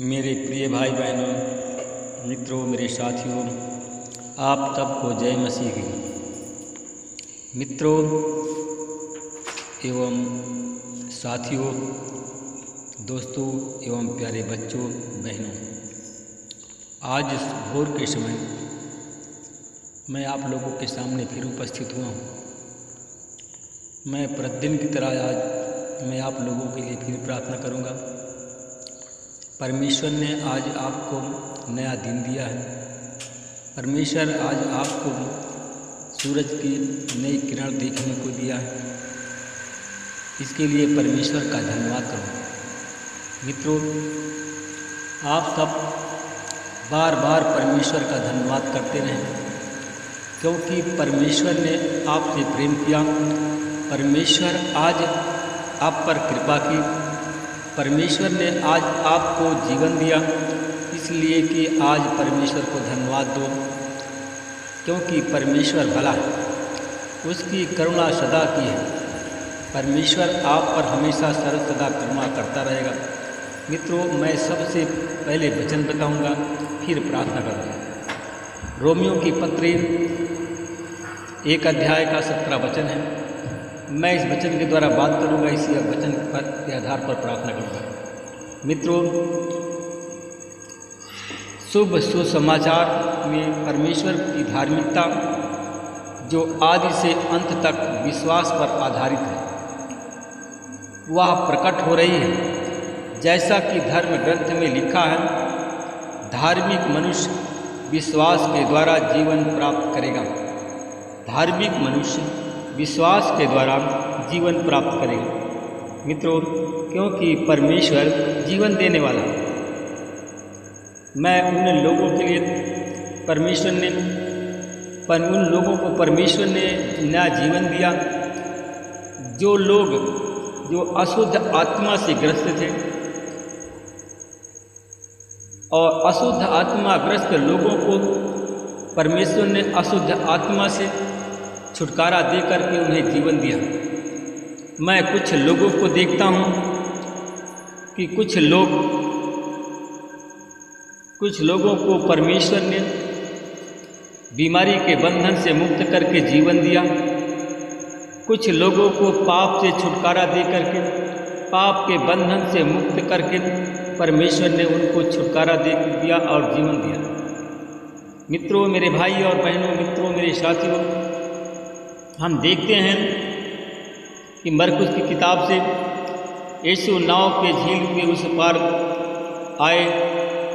मेरे प्रिय भाई बहनों, मित्रों, मेरे साथियों, आप सबको जय मसीह की। मित्रों एवं साथियों, दोस्तों एवं प्यारे बच्चों, बहनों, आज इस भोर के समय मैं आप लोगों के सामने फिर उपस्थित हुआ हूँ। मैं प्रतिदिन की तरह आज मैं आप लोगों के लिए फिर प्रार्थना करूँगा। परमेश्वर ने आज आपको नया दिन दिया है। परमेश्वर आज आपको सूरज की नई किरण देखने को दिया है। इसके लिए परमेश्वर का धन्यवाद करो। मित्रों, आप सब बार बार परमेश्वर का धन्यवाद करते रहें, क्योंकि परमेश्वर ने आपसे प्रेम किया। परमेश्वर आज आप पर कृपा की। परमेश्वर ने आज आपको जीवन दिया, इसलिए कि आज परमेश्वर को धन्यवाद दो, क्योंकि परमेश्वर भला है, उसकी करुणा सदा की है। परमेश्वर आप पर हमेशा सर्वदा करुणा करता रहेगा। मित्रों, मैं सबसे पहले वचन बताऊंगा, फिर प्रार्थना करूँगा। रोमियो की पत्री 1 अध्याय का 17 वचन है। मैं इस वचन के द्वारा बात करूंगा, इसी वचन के आधार पर प्रार्थना करूंगा। मित्रों, शुभ सुसमाचार में परमेश्वर की धार्मिकता जो आदि से अंत तक विश्वास पर आधारित है, वह प्रकट हो रही है। जैसा कि धर्म ग्रंथ में लिखा है, धार्मिक मनुष्य विश्वास के द्वारा जीवन प्राप्त करेगा। धार्मिक मनुष्य विश्वास के द्वारा जीवन प्राप्त करेगा। मित्रों, क्योंकि परमेश्वर जीवन देने वाला है। मैं उन लोगों के लिए उन लोगों को परमेश्वर ने नया जीवन दिया, जो अशुद्ध आत्मा से ग्रस्त थे, और अशुद्ध आत्मा ग्रस्त लोगों को परमेश्वर ने अशुद्ध आत्मा से छुटकारा दे करके उन्हें जीवन दिया। मैं कुछ लोगों को देखता हूँ कि कुछ लोगों को परमेश्वर ने बीमारी के बंधन से मुक्त करके जीवन दिया। कुछ लोगों को पाप से छुटकारा दे करके, पाप के बंधन से मुक्त करके परमेश्वर ने उनको छुटकारा दे दिया और जीवन दिया। मित्रों, मेरे भाई और बहनों, मित्रों, मेरे साथियों, हम देखते हैं कि मरकुस की किताब से यीशु नाव के झील के उस पार आए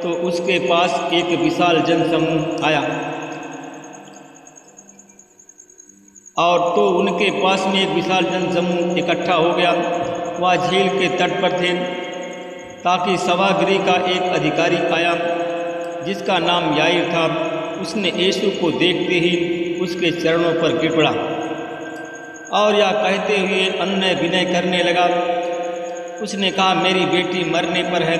तो उसके पास एक विशाल जनसमूह आया, और तो उनके पास में एक विशाल जनसमूह इकट्ठा हो गया। वह झील के तट पर थे, ताकि सभागृह का एक अधिकारी आया जिसका नाम याईर था। उसने यीशु को देखते ही उसके चरणों पर गिर पड़ा और यह कहते हुए अन्य विनय करने लगा। उसने कहा, मेरी बेटी मरने पर है।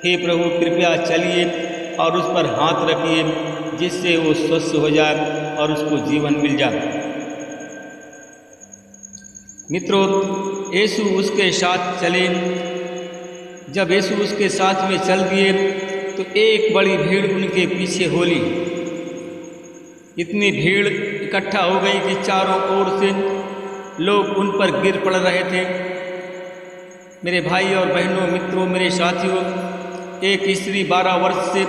हे प्रभु, कृपया चलिए और उस पर हाथ रखिए, जिससे वो स्वस्थ हो जाए और उसको जीवन मिल जाए। मित्रों, यीशु उसके साथ चले। जब यीशु उसके साथ में चल दिए तो एक बड़ी भीड़ उनके पीछे हो ली। इतनी भीड़ इकट्ठा हो गई कि चारों ओर से लोग उन पर गिर पड़ रहे थे। मेरे भाई और बहनों, मित्रों, मेरे साथियों, एक स्त्री 12 वर्ष से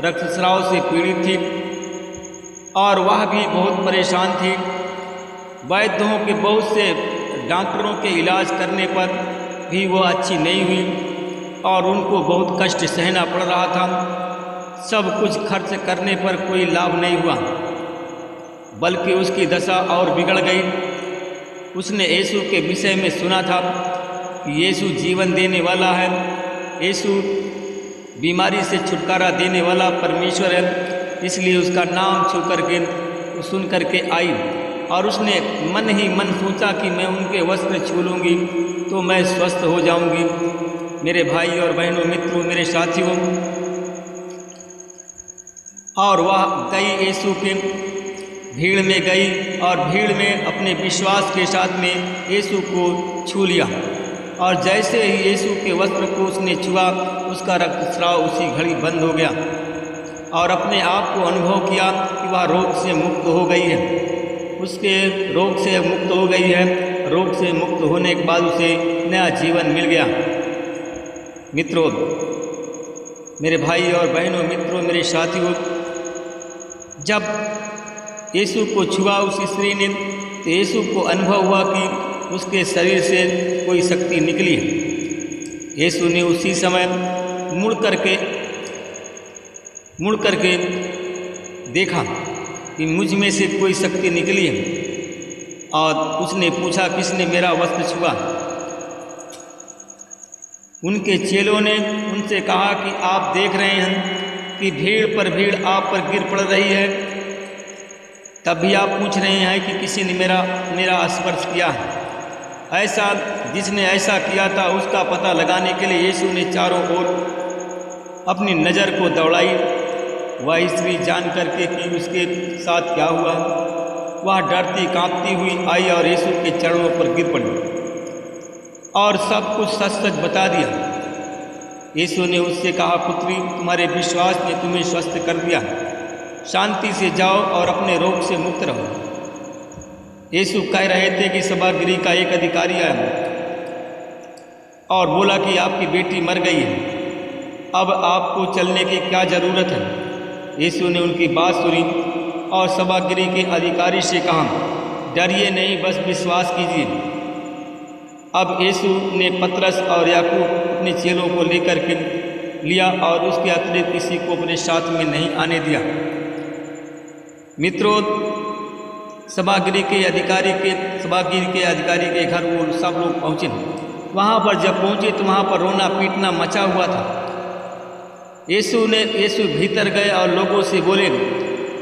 रक्तस्राव से पीड़ित थी और वह भी बहुत परेशान थी। वैद्यों के बहुत से डॉक्टरों के इलाज करने पर भी वह अच्छी नहीं हुई और उनको बहुत कष्ट सहना पड़ रहा था। सब कुछ खर्च करने पर कोई लाभ नहीं हुआ, बल्कि उसकी दशा और बिगड़ गई। उसने यीशु के विषय में सुना था कि यीशु जीवन देने वाला है, यीशु बीमारी से छुटकारा देने वाला परमेश्वर है। इसलिए उसका नाम छू करके सुन करके आई और उसने मन ही मन सोचा कि मैं उनके वस्त्र छू लूँगी तो मैं स्वस्थ हो जाऊँगी। मेरे भाई और बहनों, मित्रों, मेरे साथियों, और वह गई, यीशु के भीड़ में गई और भीड़ में अपने विश्वास के साथ में यीशु को छू लिया और जैसे ही यीशु के वस्त्र को उसने छुआ, उसका रक्तस्राव उसी घड़ी बंद हो गया और अपने आप को अनुभव किया कि वह रोग से मुक्त हो गई है। उसके रोग से मुक्त हो गई है। रोग से मुक्त होने के बाद उसे नया जीवन मिल गया। मित्रों, मेरे भाई और बहनों, मित्रों, मेरे साथियों, जब यीशु को छुआ उस स्त्री ने, तो यीशु को अनुभव हुआ कि उसके शरीर से कोई शक्ति निकली है। यीशु ने उसी समय मुड़ करके देखा कि मुझ में से कोई शक्ति निकली है, और उसने पूछा, किसने मेरा वस्त्र छुआ? उनके चेलों ने उनसे कहा कि आप देख रहे हैं कि भीड़ पर भीड़ आप पर गिर पड़ रही है, तब भी आप पूछ रहे हैं कि किसी ने मेरा स्पर्श किया है। जिसने ऐसा किया था उसका पता लगाने के लिए यीशु ने चारों ओर अपनी नज़र को दौड़ाई। वह स्त्री जान करके कि उसके साथ क्या हुआ, वह डरती कांपती हुई आई और यीशु के चरणों पर गिर पड़ी और सब कुछ सच सच बता दिया। यीशु ने उससे कहा, पुत्री, तुम्हारे विश्वास ने तुम्हें स्वस्थ कर दिया, शांति से जाओ और अपने रोग से मुक्त रहो। यीशु कह रहे थे कि सभागृह का एक अधिकारी आया और बोला कि आपकी बेटी मर गई है, अब आपको चलने की क्या ज़रूरत है। यीशु ने उनकी बात सुनी और सभागृह के अधिकारी से कहा, डरिए नहीं, बस विश्वास कीजिए। अब यीशु ने पतरस और याकूब अपने चेलों को लेकर के लिया और उसके अतिरिक्त किसी को अपने साथ में नहीं आने दिया। मित्रों, सभागृह के अधिकारी के घर वो सब लोग पहुँचे। वहाँ पर जब पहुँचे तो वहाँ पर रोना पीटना मचा हुआ था। यीशु भीतर गए और लोगों से बोले,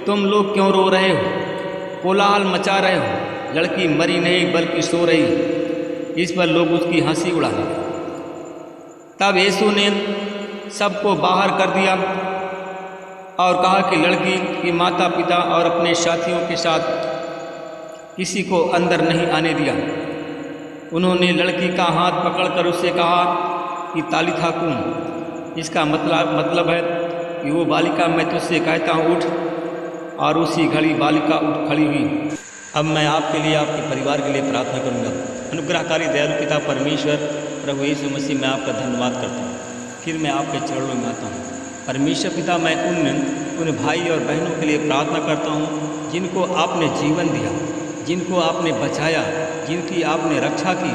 तुम लोग क्यों रो रहे हो, कोलाहल मचा रहे हो? लड़की मरी नहीं बल्कि सो रही है। इस पर लोग उसकी हंसी उड़ाए। तब यीशु ने सबको बाहर कर दिया और कहा कि लड़की के माता पिता और अपने साथियों के साथ किसी को अंदर नहीं आने दिया। उन्होंने लड़की का हाथ पकड़कर उससे कहा कि तालिथा कूम, इसका मतलब है कि वो बालिका, मैं तुझसे कहता हूँ उठ। और उसी घड़ी बालिका उठ खड़ी हुई। अब मैं आपके लिए, आपके परिवार के लिए प्रार्थना करूँगा। अनुग्रहकारी दयालु पिता परमेश्वर प्रभु यीशु मसीह, मैं आपका धन्यवाद करता हूँ। फिर मैं आपके चरणों में आता हूँ। परमेश्वर पिता, मैं उन भाई और बहनों के लिए प्रार्थना करता हूँ जिनको आपने जीवन दिया, जिनको आपने बचाया, जिनकी आपने रक्षा की।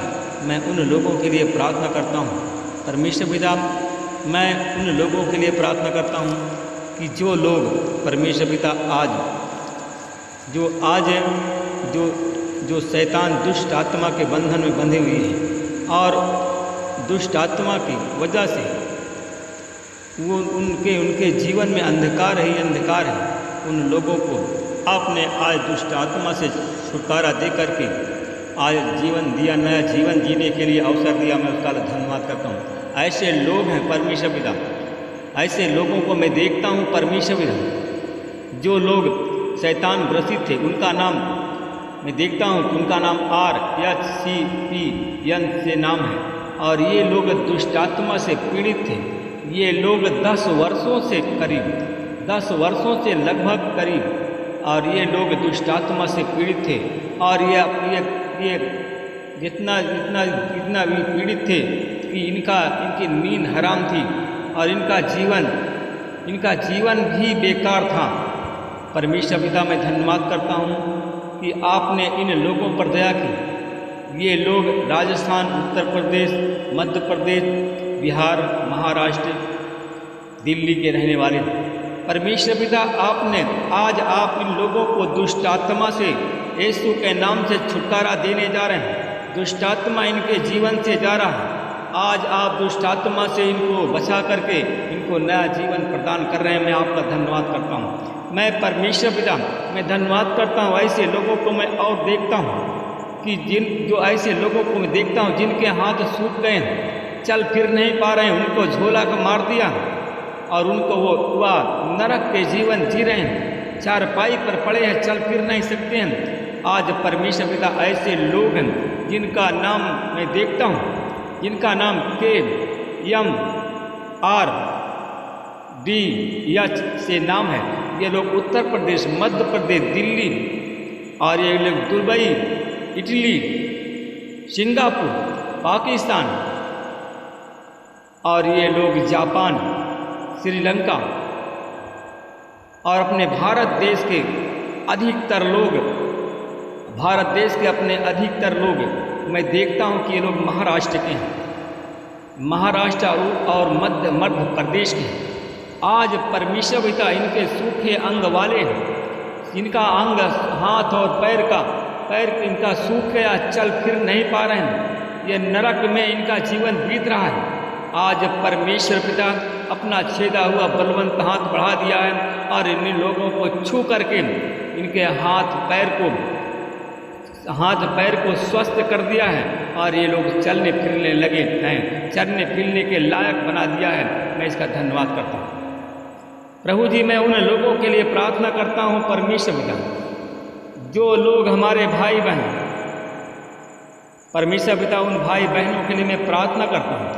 मैं उन लोगों के लिए प्रार्थना करता हूँ। परमेश्वर पिता, मैं उन लोगों के लिए प्रार्थना करता हूँ कि जो लोग परमेश्वर पिता जो शैतान दुष्ट आत्मा के बंधन में बंधे हुए हैं और दुष्ट आत्मा की वजह से वो उनके जीवन में अंधकार ही अंधकार है, उन लोगों को आपने आज दुष्ट आत्मा से छुटकारा दे करके आज जीवन दिया, नया जीवन जीने के लिए अवसर दिया। मैं उसका धन्यवाद करता हूँ। ऐसे लोग हैं परमेश्वर पिता, ऐसे लोगों को मैं देखता हूँ परमेश्वर पिता, जो लोग शैतान ग्रसित थे, उनका नाम मैं देखता हूँ कि उनका नाम RHCPN से नाम है, और ये लोग दुष्टात्मा से पीड़ित थे। ये लोग 10 वर्षों से लगभग करीब, और ये लोग दुष्टात्मा से पीड़ित थे। और ये जितना भी पीड़ित थे कि इनकी नींद हराम थी और इनका जीवन भी बेकार था। परमेश्वर पिता, मैं धन्यवाद करता हूँ कि आपने इन लोगों पर दया की। ये लोग राजस्थान, उत्तर प्रदेश, मध्य प्रदेश, बिहार, महाराष्ट्र, दिल्ली के रहने वाले हैं। परमेश्वर पिता, आज आप इन लोगों को दुष्ट आत्मा से यीशु के नाम से छुटकारा देने जा रहे हैं। दुष्ट आत्मा इनके जीवन से जा रहा है। आज आप दुष्ट आत्मा से इनको बचा करके इनको नया जीवन प्रदान कर रहे हैं। मैं आपका धन्यवाद करता हूँ। मैं परमेश्वर पिता, मैं धन्यवाद करता हूँ। ऐसे लोगों को मैं और देखता हूँ कि ऐसे लोगों को मैं देखता हूँ जिनके हाथ सूख गए हैं, चल फिर नहीं पा रहे हैं, उनको झोला का मार दिया और उनको वो नरक के जीवन जी रहे हैं, चारपाई पर पड़े हैं, चल फिर नहीं सकते हैं। आज परमेश्वर पिता, ऐसे लोग हैं जिनका नाम मैं देखता हूँ, जिनका नाम KMRDH से नाम है। ये लोग उत्तर प्रदेश, मध्य प्रदेश, दिल्ली और ये लोग दुबई, इटली, सिंगापुर, पाकिस्तान और ये लोग जापान, श्रीलंका और अपने भारत देश के अधिकतर लोग मैं देखता हूँ कि ये लोग महाराष्ट्र के हैं, महाराष्ट्र और मध्य प्रदेश के हैं। आज परमेश्वर पिता इनके सूखे अंग वाले हैं, इनका अंग हाथ और पैर इनका सूख गया, चल फिर नहीं पा रहे हैं, ये नरक में इनका जीवन बीत रहा है। आज परमेश्वर पिता अपना छेदा हुआ बलवंत हाथ बढ़ा दिया है और इन लोगों को छू करके इनके हाथ पैर को स्वस्थ कर दिया है और ये लोग चलने फिरने लगे हैं, चलने फिरने के लायक बना दिया है। मैं इसका धन्यवाद करता हूँ प्रभु जी। मैं उन लोगों के लिए प्रार्थना करता हूँ परमेश्वर पिता, जो लोग हमारे भाई बहन, परमेश्वर पिता उन भाई बहनों के लिए मैं प्रार्थना करता हूँ,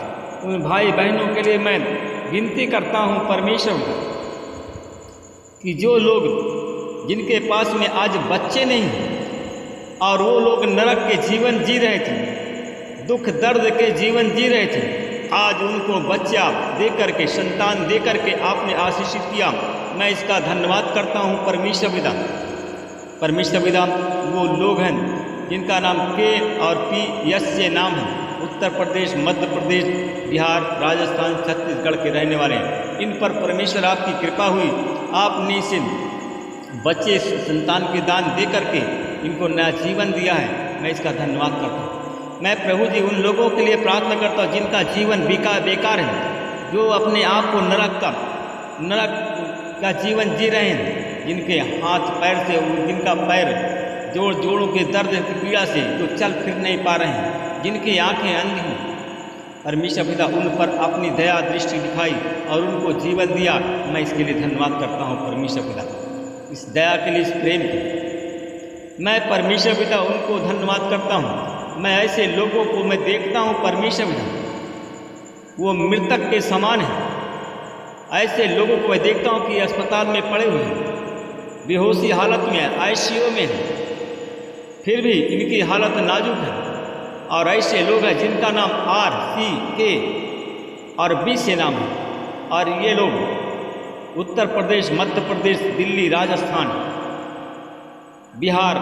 उन भाई बहनों के लिए मैं विनती करता हूँ परमेश्वर कि जो लोग जिनके पास में आज बच्चे नहीं हैं और वो लोग नरक के जीवन जी रहे थे, दुख दर्द के जीवन जी रहे थे, आज उनको बच्चा दे करके, संतान दे करके आपने आशीषित किया। मैं इसका धन्यवाद करता हूँ परमेश्वर पिता। परमेश्वर पिता वो लोग हैं जिनका नाम KRPS से नाम है, उत्तर प्रदेश, मध्य प्रदेश, बिहार, राजस्थान, छत्तीसगढ़ के रहने वाले हैं। इन पर परमेश्वर आपकी कृपा हुई, आपने इसे बच्चे संतान के दान दे करके इनको नया जीवन दिया है। मैं इसका धन्यवाद करता हूँ। मैं प्रभु जी उन लोगों के लिए प्रार्थना करता हूँ जिनका जीवन बेकार है, जो अपने आप को नरक का जीवन जी रहे हैं, जिनके हाथ पैर से, जिनका पैर जोड़ों के दर्द की पीड़ा से जो चल फिर नहीं पा रहे हैं, जिनकी आंखें अंधी हैं, परमेश्वर पिता उन पर अपनी दया दृष्टि दिखाई और उनको जीवन दिया। मैं इसके लिए धन्यवाद करता हूँ परमेश्वर पिता, इस दया के लिए, इस प्रेम के। मैं परमेश्वर पिता उनको धन्यवाद करता हूँ। मैं ऐसे लोगों को मैं देखता हूँ परमेश्वर पिता, वो मृतक के समान है। ऐसे लोगों को मैं देखता हूँ कि अस्पताल में पड़े हुए हैं, बेहोशी हालत में है, ICU में है, फिर भी इनकी हालत नाजुक है। और ऐसे लोग हैं जिनका नाम RCK और B से नाम है, और ये लोग उत्तर प्रदेश, मध्य प्रदेश, दिल्ली, राजस्थान, बिहार,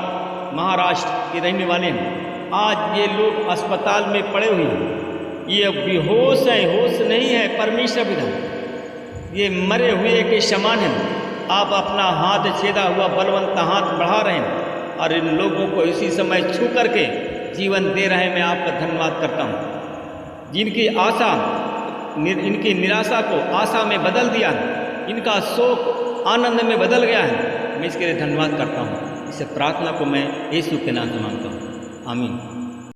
महाराष्ट्र के रहने वाले हैं। आज ये लोग अस्पताल में पड़े हुए हैं, ये बेहोश है, होश नहीं है परमेश्वर पिता, ये मरे हुए के समान हैं। आप अपना हाथ छेदा हुआ बलवंत हाथ बढ़ा रहे हैं और इन लोगों को इसी समय छू करके जीवन दे रहे हैं। मैं आपका धन्यवाद करता हूँ। जिनकी आशा, इनकी निराशा को आशा में बदल दिया है, इनका शोक आनंद में बदल गया है, मैं इसके लिए धन्यवाद करता हूँ। इस प्रार्थना को मैं यीशु के नाम से मांगता हूँ, आमीन।